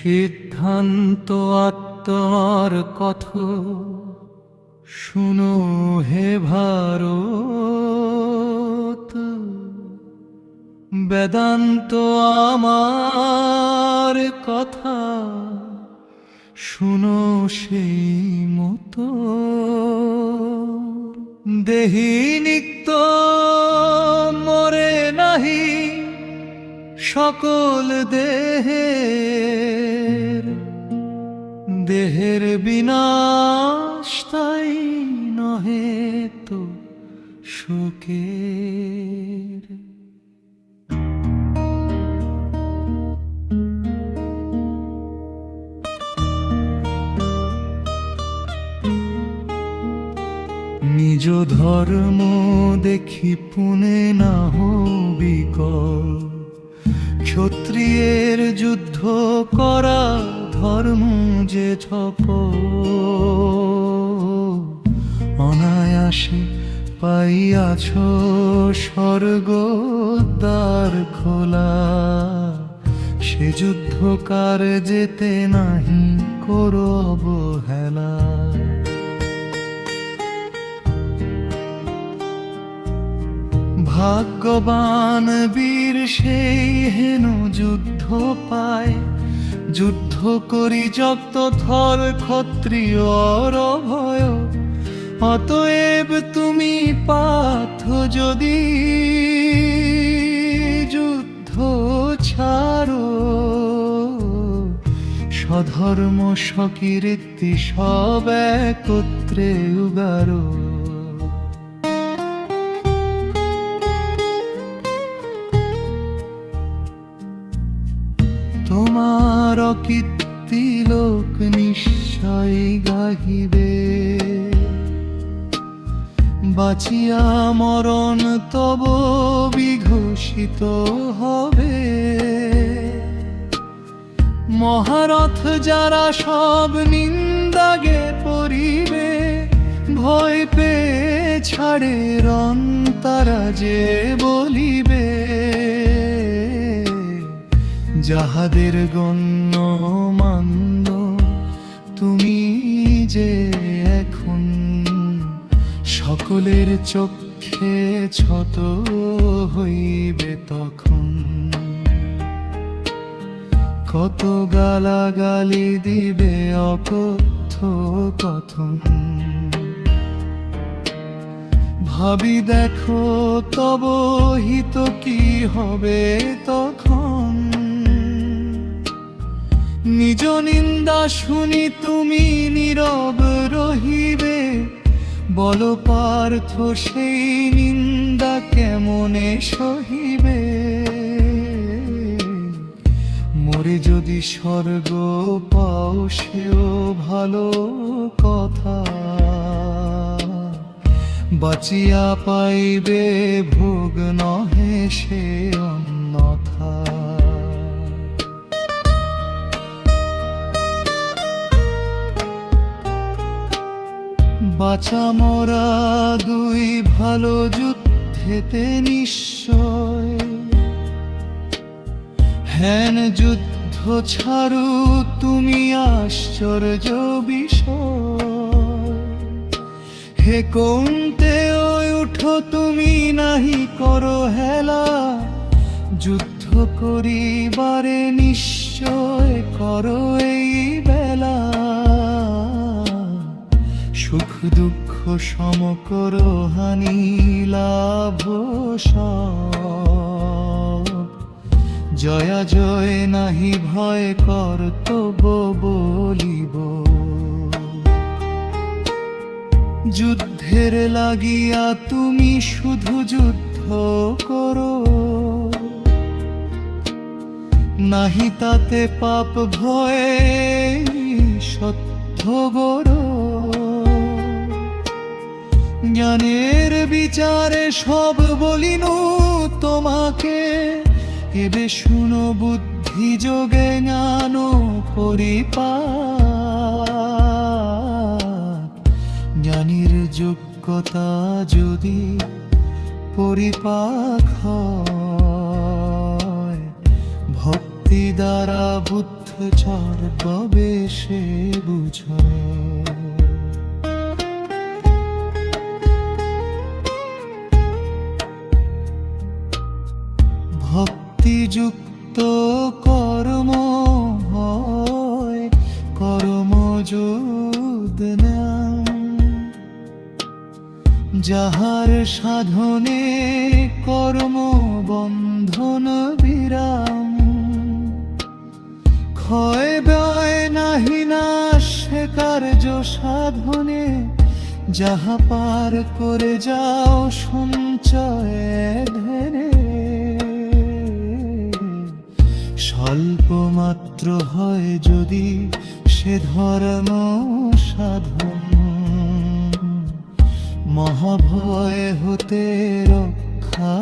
সিদ্ধান্ত আত্মার কথা শুনো হে ভারত, বেদান্ত আমার কথা শুনো সেই মতো। দেহি নিত্য মরে নাহি, সকল দেহের দেহের বিনাশ তাই নহে তো শোকের। নিজ ধর্ম দেখি পুনে না বিকল, ক্ষত্রিয়ের যুদ্ধ করা ধর্ম যে ছপ। অনায়াসে পাইয়াছ স্বর্গদ্বার খোলা, সে যুদ্ধ কার যেতে নাহি করো অবহেলা। ভাগ্যবান বীর সেই হেন যুদ্ধ পায়, যুদ্ধ করি যত থর ক্ষত্রিয়র ভয়। অতএব তুমি পার্থ যদি যুদ্ধ ছাড়ো, স্বধর্ম স্বকীর্তি সব একত্রে উগারো। তোমার অকীর্তি লোক নিশ্চয় গাহিবে, বাঁচিয়া মরণ তব বিঘোষিত হবে। মহারথ যারা সব নিন্দাগে পড়িবে, ভয় পেয়ে ছাড়ে রণ তারা যে বলিবে। যাহাদের গণ্য মান্য তুমি যে এখন, সকলের চক্ষে ছত হইবে তখন। কত গালাগালি দিবে অকথ্য কথন, ভাবি দেখো তব হিত কি হবে তখন। নিজ নিন্দা শুনি তুমি নীরব রহিবে, বল পার্থ সেই নিন্দা কেমনে সহিবে। মরে যদি স্বর্গ পাও সেও ভালো কথা, বাঁচিয়া পাইবে ভোগ নহে সে অন্যথা। বাঁচা মরা দুই ভালো যুদ্ধেতে নিশ্চয়, হেন যুদ্ধ ছাড়ু তুমি আশ্চর্য বিষয়। হে কৌন্তেয় উঠো তুমি নাহি করো হেলা, যুদ্ধ করিবারে নিশ্চয় করো এই বেলা। সুখ দুঃখ সম করো হানি লাভ সব, জয়া জয় নাহি ভয় কর্তব্য বলিব। যুদ্ধের লাগিয়া তুমি শুধু যুদ্ধ করো, নাহি তাতে পাপ ভয়ে সত্য বড়। জ্ঞানের বিচারে সব বলিনু তোমাকে, এবে শুনো বুদ্ধি যোগে জ্ঞান পরিপাক। জ্ঞানীর যোগ্যতা যদি পরিপাক হয়, ভক্ত ভক্তি দ্বারা বুদ্ধ চর কবে সে বুঝয়। ভক্তিযুক্ত কর্ম হয় কর্মযোদ্ধা, যাহার সাধনে কর্ম বন্ধন বিরাম। ক্ষয় ব্যয় নাহি নাশ কার্য সাধনে, যাহা পার করে যাও সঞ্চয় ধ্যানে। স্বল্প মাত্র হয় যদি সে ধর্ম সাধন, মহাভয় হতে রক্ষা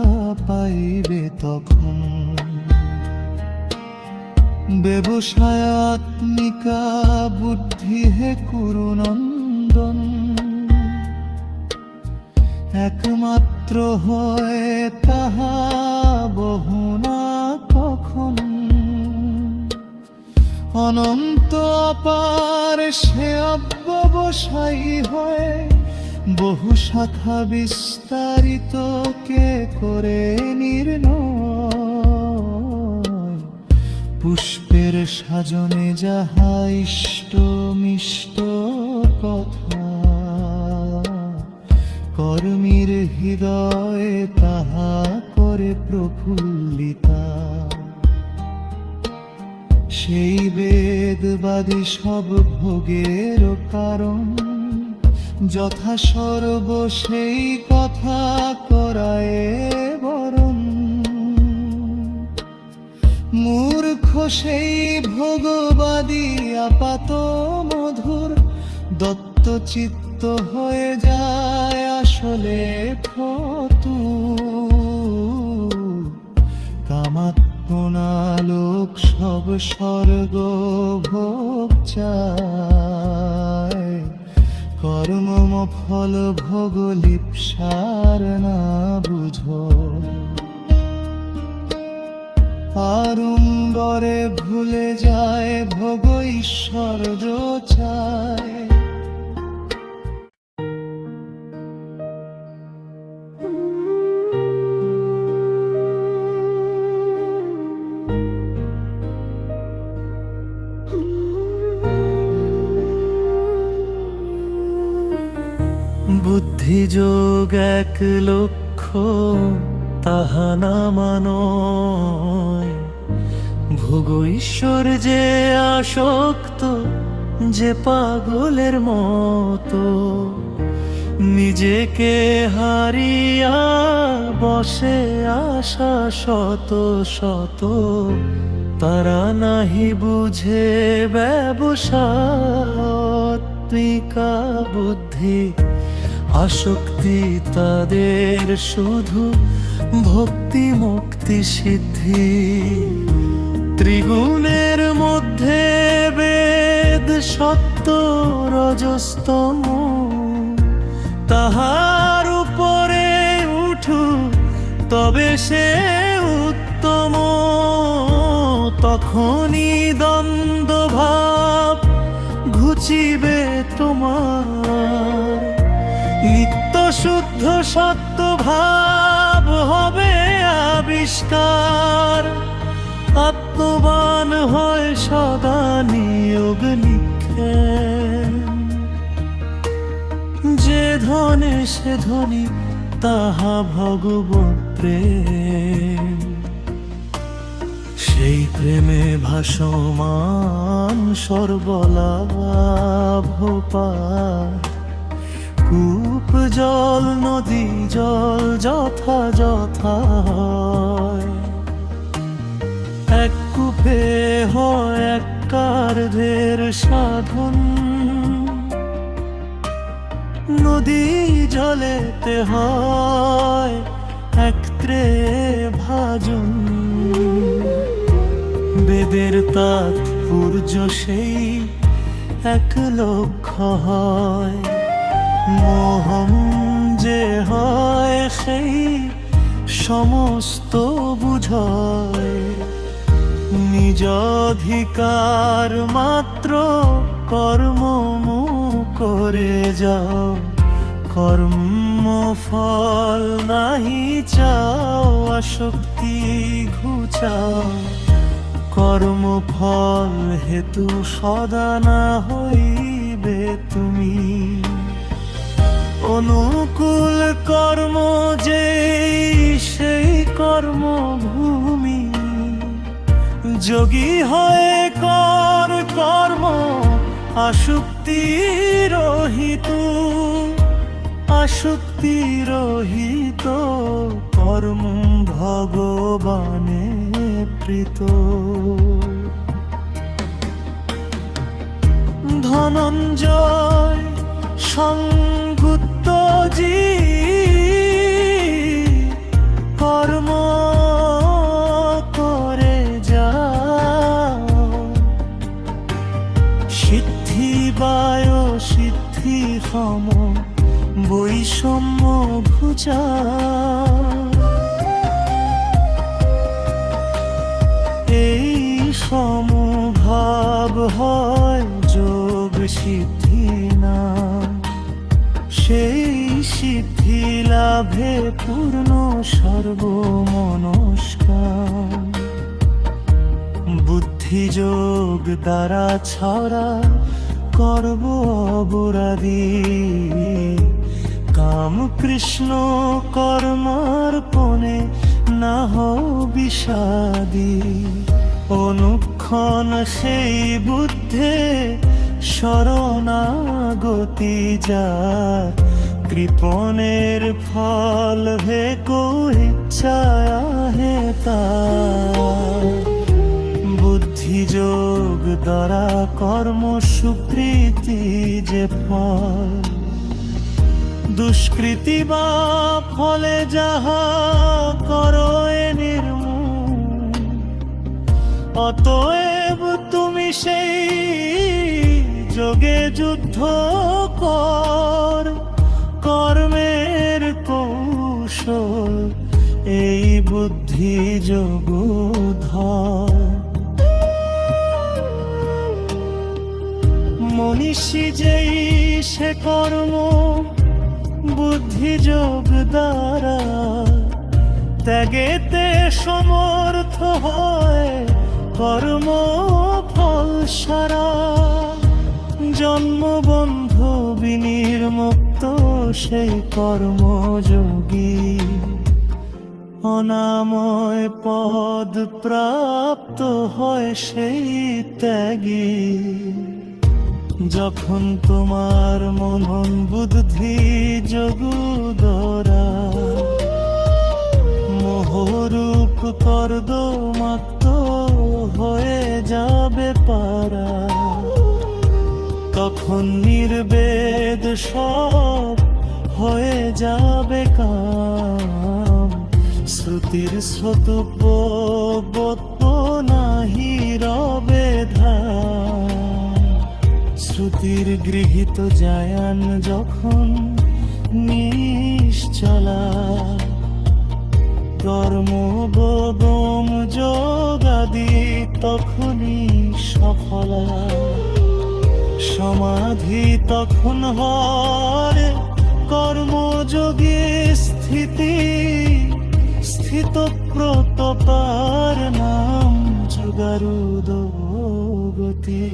পাইবে তখন। ব্যবসায়াত্মিকা বুদ্ধি হে কুরুনন্দন, একমাত্র হয় তাহা বহু না কখন। অনন্ত অপার সে অব্যবসায়ী হয়, বহু শাখা বিস্তারিত কে করে নির্ণয়। পুষ্পের সাজনে যাহা ইষ্ট মিষ্ট কথা, কর্মীর হৃদয়ে তাহা করে প্রফুল্লিতা। সেই বেদবাদী সব ভোগের কারণ, যথা সর্ব সেই কথা করায় বরণ। মূর্খ সেই ভোগবাদী আপাত মধুর, দত্ত চিত্ত হয়ে যায় আসলে ফতু। কামাত্মনালোক সব স্বর্গ ভোগ চায়, কর্ম ফল ভোগ লিপ্সার না বুঝো। আড়ম্বরে ভুলে যায় ভোগ ঈশ্বর চায়। বুদ্ধিযোগ এক লক্ষ্য তাহা না মানয়, ভোগ ঈশ্বর যে আসক্ত যে পাগলের মতো। নিজেকে হারিয়া বসে আশা শত শত, তারা নাহি বুঝে ব্যবসায়িকা বুদ্ধি। আসক্তি তাদের শুধু ভক্তি মুক্তি সিদ্ধি। ত্রিগুণের মধ্যে বেদ সত্য রজস্তম, তাহার উপরে উঠু তবে সে উত্তম। তখনই দ্বন্দ্ব ভাব ঘুচিবে তোমার, নিত্য শুদ্ধ সত্য ভাব হবে আবিষ্কার। আত্মবান হয় সদা নিয়োগ নিক্ষেপ, যে ধনে সে ধনী তাহা ভগবৎ প্রেম। সেই প্রেমে ভাসমান সর্বলাভ পায়। কূপ জল নদী জল যথা যথা হয়, এক কূপে হয় এক কার্যের সাধন। নদী জলেতে হয় একত্রে ভাজন। বেদের তাৎপর্য সেই এক লক্ষ্য হয়, মোহম যে হয় সেই সমস্ত বুঝয়। নিজ অধিকার মাত্র কর্ম করে যাও, কর্ম ফল নাহি চাও, আসক্তি ঘুচাও। কর্ম ফল হেতু সদা না হইবে তুমি, অনুকূল কর্ম যে সেই কর্মভূমি। যোগী হয়ে কর কর্ম আসক্তি রহিত, আসক্তি রহিত কর্ম ভগবানে প্রীত। ধনঞ্জয় সংগুত্তজি কর্ম করে যাও, সিদ্ধি বায় সিদ্ধি সম বৈষম্য ঘুচা। এই সমভাব হয় যোগ সিদ্ধি না, সেই সিদ্ধি লাভে পূর্ণ সর্বমনস্কার। বুদ্ধিযোগ দ্বারা ছড়া করব অবরাদি, কাম কৃষ্ণ কর্মার্পণে না হও বিষাদী। অনুক্ষণ সেই বুদ্ধে শরণাগতি যার, কৃপণের ফল হে কো ইচ্ছায় হে তার। বুদ্ধিযোগ দ্বারা কর্ম সুকৃতি যে ফল, দুষ্কৃতি বা ফলে যাহা করো এ নির্মূল। অতএব তুমি সেই যোগে যুদ্ধ কর, কর্মের কৌশল এই বুদ্ধি যোগ ধর। মনীষী যেই সে কর্ম বুদ্ধিযোগ দ্বারা, ত্যাগেতে সমর্থ হয় কর্ম ফল সারা। জন্মবন্ধ বিনির্মুক্ত সেই কর্মযোগী, অনাময় পদ প্রাপ্ত হয় সেই ত্যাগী। যখন তোমার মনন বুদ্ধি যোগ দ্বারা, মোহরূপ কর্দমাক্ত হয়ে যাবে পারা। তখন নির্বেদ সব হয়ে যাবে কাম, শ্রুতির শ্রোতব্য নাহি রবে ধাম। শ্রুতির গৃহীত জায়ান যখন নিশ্চলা, কর্ম বোধম যোগাদি তখনই সফলা। সমাধি তখন হয় কর্মযোগে স্থিতি, স্থিতপ্রত তার নাম যোগারুদ গতি।